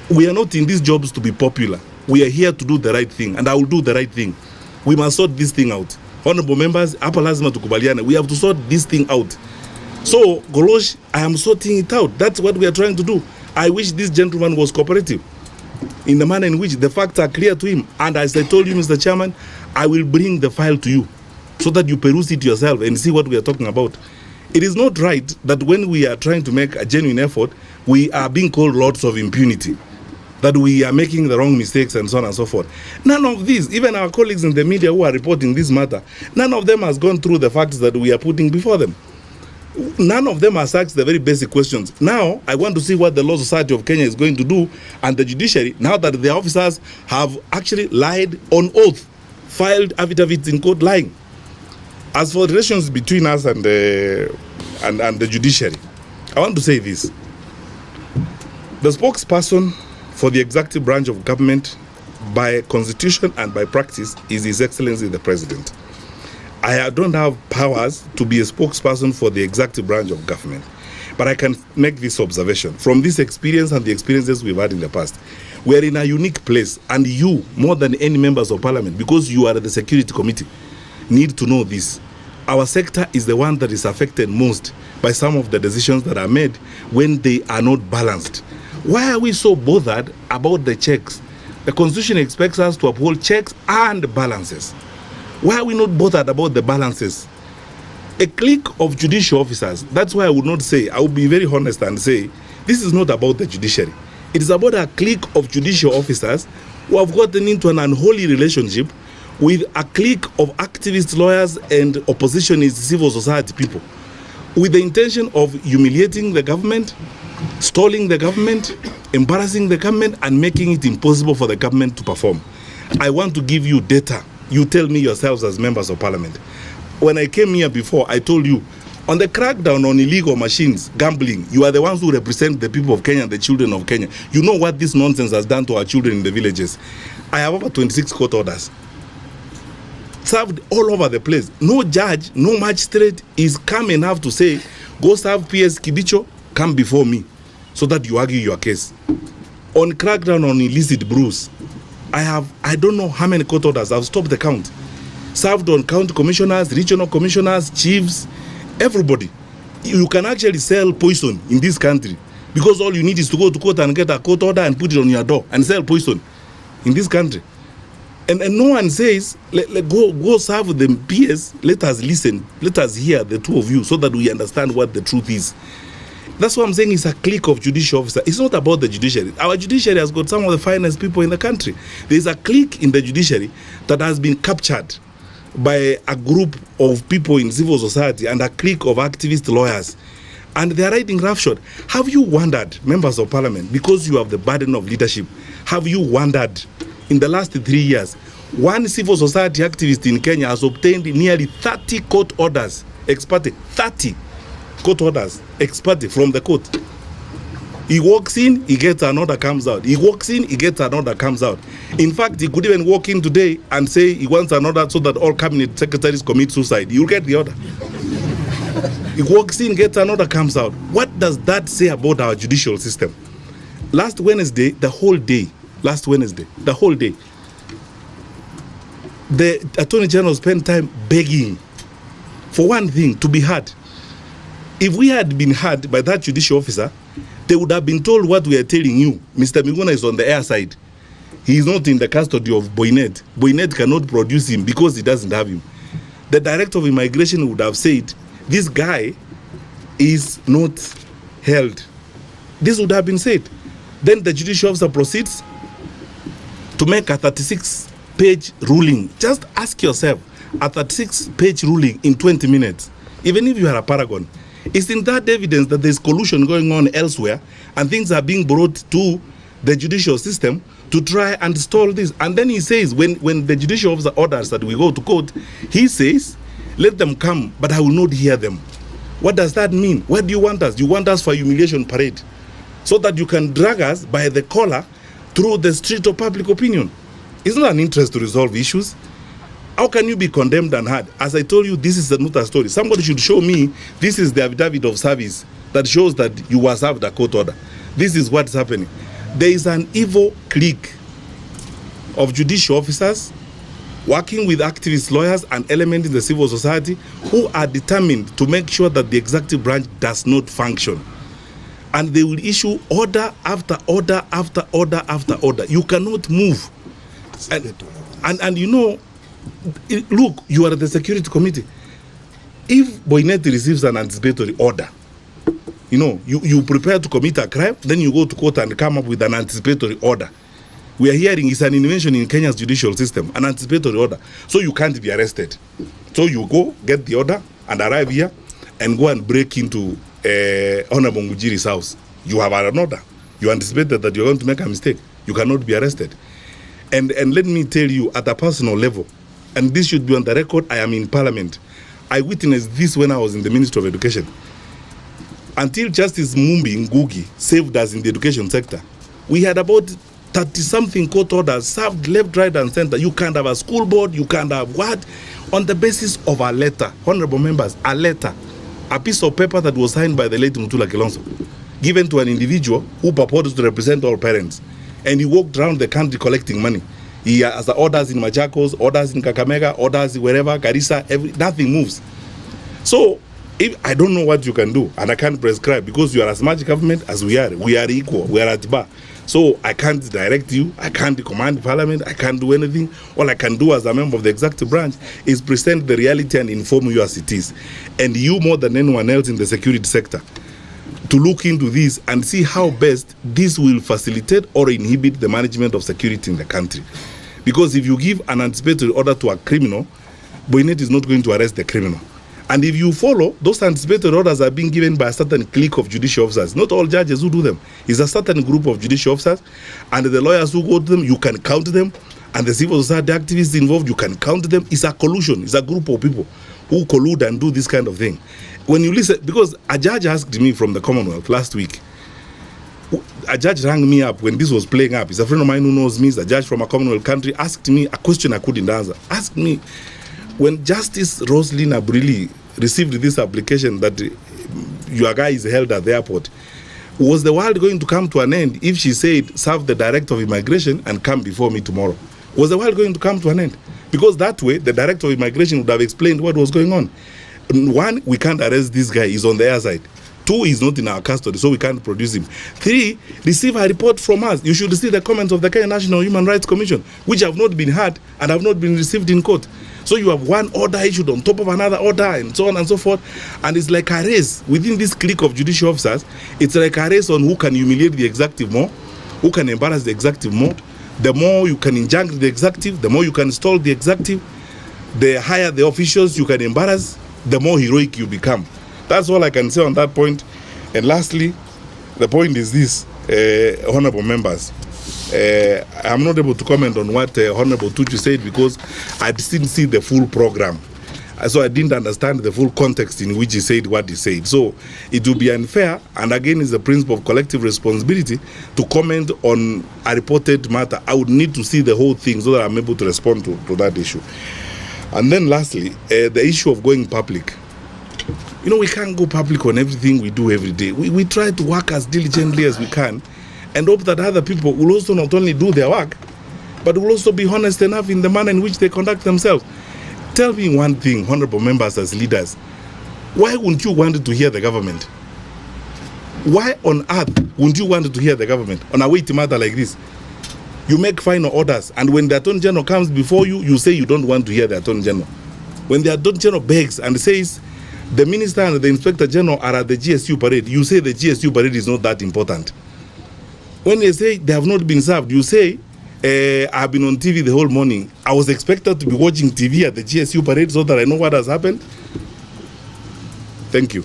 We are not in these jobs to be popular. We are here to do the right thing, and I will do the right thing. We must sort this thing out. Honorable members, hapa lazima tukubaliane. We have to sort this thing out. So, Golosh, I am sorting it out. That's what we are trying to do. I wish this gentleman was cooperative in the manner in which the facts are clear to him. And as I told you, Mr. Chairman, I will bring the file to you so that you peruse it yourself and see what we are talking about. It is not right that when we are trying to make a genuine effort, we are being called lords of impunity, that we are making the wrong mistakes and so on and so forth. None of these, even our colleagues in the media who are reporting this matter, none of them has gone through the facts that we are putting before them. None of them has asked the very basic questions. Now, I want to see what the Law Society of Kenya is going to do, and the judiciary, now that the officers have actually lied on oath, filed affidavits in court lying. As for the relations between us and the judiciary, I want to say this. The spokesperson for the executive branch of government, by constitution and by practice, is His Excellency the President. I don't have powers to be a spokesperson for the executive branch of government, but I can make this observation. From this experience and the experiences we've had in the past, we are in a unique place, and you, more than any members of parliament, because you are the security committee, need to know this. Our sector is the one that is affected most by some of the decisions that are made when they are not balanced. Why are we so bothered about the checks? The Constitution expects us to uphold checks and balances. Why are we not bothered about the balances? A clique of judicial officers, that's why I would not say, I would be very honest and say, this is not about the judiciary. It is about a clique of judicial officers who have gotten into an unholy relationship with a clique of activist lawyers and oppositionist civil society people, with the intention of humiliating the government, stalling the government, embarrassing the government, and making it impossible for the government to perform. I want to give you data. You tell me yourselves as members of parliament. When I came here before, I told you, on the crackdown on illegal machines, gambling, you are the ones who represent the people of Kenya, the children of Kenya. You know what this nonsense has done to our children in the villages. I have over 26 court orders, served all over the place. No judge, no magistrate is calm enough to say, go serve PS Kibicho, come before me, so that you argue your case. On crackdown on illicit brews, I don't know how many court orders. I've stopped the count. Served on county commissioners, regional commissioners, chiefs, everybody. You can actually sell poison in this country, because all you need is to go to court and get a court order and put it on your door and sell poison in this country. And no one says, go serve the PS. Let us listen. Let us hear the two of you so that we understand what the truth is. That's what I'm saying. It's a clique of judicial officers. It's not about the judiciary. Our judiciary has got some of the finest people in the country. There's a clique in the judiciary that has been captured by a group of people in civil society and a clique of activist lawyers. And they are riding roughshod. Have you wondered, members of parliament, because you have the burden of leadership, have you wondered, in the last 3 years, one civil society activist in Kenya has obtained nearly 30 court orders, ex parte, 30 court orders, ex parte, from the court. He walks in, he gets an order, comes out. He walks in, he gets an order, comes out. In fact, he could even walk in today and say he wants an order so that all cabinet secretaries commit suicide. You'll get the order. He walks in, gets an order, comes out. What does that say about our judicial system? Last Wednesday, the whole day, the Attorney General spent time begging for one thing, to be heard. If we had been heard by that judicial officer, they would have been told what we are telling you. Mr. Miguna is on the air side. He is not in the custody of Boynet. Boynet cannot produce him because he doesn't have him. The director of immigration would have said, this guy is not held. This would have been said. Then the judicial officer proceeds to make a 36-page ruling. Just ask yourself, a 36-page ruling in 20 minutes, even if you are a paragon, isn't that evidence that there's collusion going on elsewhere and things are being brought to the judicial system to try and stall this? And then he says, when the judicial officer orders that we go to court, he says, let them come, but I will not hear them. What does that mean? What do you want us? You want us for humiliation parade so that you can drag us by the collar through the street of public opinion. It's not an interest to resolve issues. How can you be condemned and heard? As I told you, this is not a story. Somebody should show me, this is the affidavit of service that shows that you were served a court order. This is what's happening. There is an evil clique of judicial officers working with activist lawyers and elements in the civil society who are determined to make sure that the executive branch does not function. And they will issue order after order after order after order. You cannot move. And you know, look, you are the security committee. If Boineti receives an anticipatory order, you know, you prepare to commit a crime, then you go to court and come up with an anticipatory order. We are hearing it's an invention in Kenya's judicial system, an anticipatory order. So you can't be arrested. So you go, get the order, and arrive here, and go and break into Honorable Mujiri's house. You have an order. You anticipated that you're going to make a mistake. You cannot be arrested. And let me tell you, at a personal level, and this should be on the record, I am in Parliament. I witnessed this when I was in the Ministry of Education. Until Justice Mumbi Ngugi saved us in the education sector, we had about 30-something court orders served left, right, and center. You can't have a school board, you can't have what? On the basis of a letter, honorable members, a letter, a piece of paper that was signed by the late Mutula Kilonzo, given to an individual who purported to represent all parents. And he walked around the country collecting money. He has orders in Machakos, orders in Kakamega, orders wherever, Garissa, nothing moves. So, I don't know what you can do, and I can't prescribe, because you are as much government as we are. We are equal, we are at bar. So I can't direct you, I can't command Parliament, I can't do anything. All I can do as a member of the executive branch is present the reality and inform you as it is. And you, more than anyone else in the security sector, to look into this and see how best this will facilitate or inhibit the management of security in the country. Because if you give an anticipatory order to a criminal, Boynet is not going to arrest the criminal. And if you follow, those anticipatory orders are being given by a certain clique of judicial officers. Not all judges who do them. It's a certain group of judicial officers, and the lawyers who go to them, you can count them, and the civil society activists involved, you can count them. It's a collusion. It's a group of people who collude and do this kind of thing. When you listen, because a judge asked me from the Commonwealth last week, a judge rang me up when this was playing up. He's a friend of mine who knows me. He's a judge from a Commonwealth country. Asked me a question I couldn't answer. Asked me, when Justice Roslyn Abrili received this application that your guy is held at the airport, was the world going to come to an end if she said, serve the director of immigration and come before me tomorrow? Was the world going to come to an end? Because that way, the director of immigration would have explained what was going on. One, we can't arrest this guy, he's on the air side. Two, he's not in our custody, so we can't produce him. Three, receive a report from us. You should see the comments of the Kenya National Human Rights Commission, which have not been heard and have not been received in court. So you have one order issued on top of another order, and so on and so forth. And it's like a race within this clique of judicial officers. It's like a race on who can humiliate the executive more, who can embarrass the executive more. The more you can injunct the executive, the more you can stall the executive, the higher the officials you can embarrass, the more heroic you become. That's all I can say on that point. And lastly, the point is this, honorable members. I'm not able to comment on what Honorable Tuchu said because I didn't see the full program. So I didn't understand the full context in which he said what he said. So it would be unfair, and again is the principle of collective responsibility, to comment on a reported matter. I would need to see the whole thing so that I'm able to respond to that issue. And then lastly, the issue of going public. You know, we can't go public on everything we do every day. We try to work as diligently as we can and hope that other people will also not only do their work, but will also be honest enough in the manner in which they conduct themselves. Tell me one thing, honorable members as leaders, why wouldn't you want to hear the government? Why on earth wouldn't you want to hear the government on a weighty matter like this? You make final orders, and when the Attorney General comes before you, you say you don't want to hear the Attorney General. When the Attorney General begs and says the Minister and the Inspector General are at the GSU parade, you say the GSU parade is not that important. When they say they have not been served, you say, I've been on TV the whole morning. I was expected to be watching TV at the GSU parade so that I know what has happened. Thank you.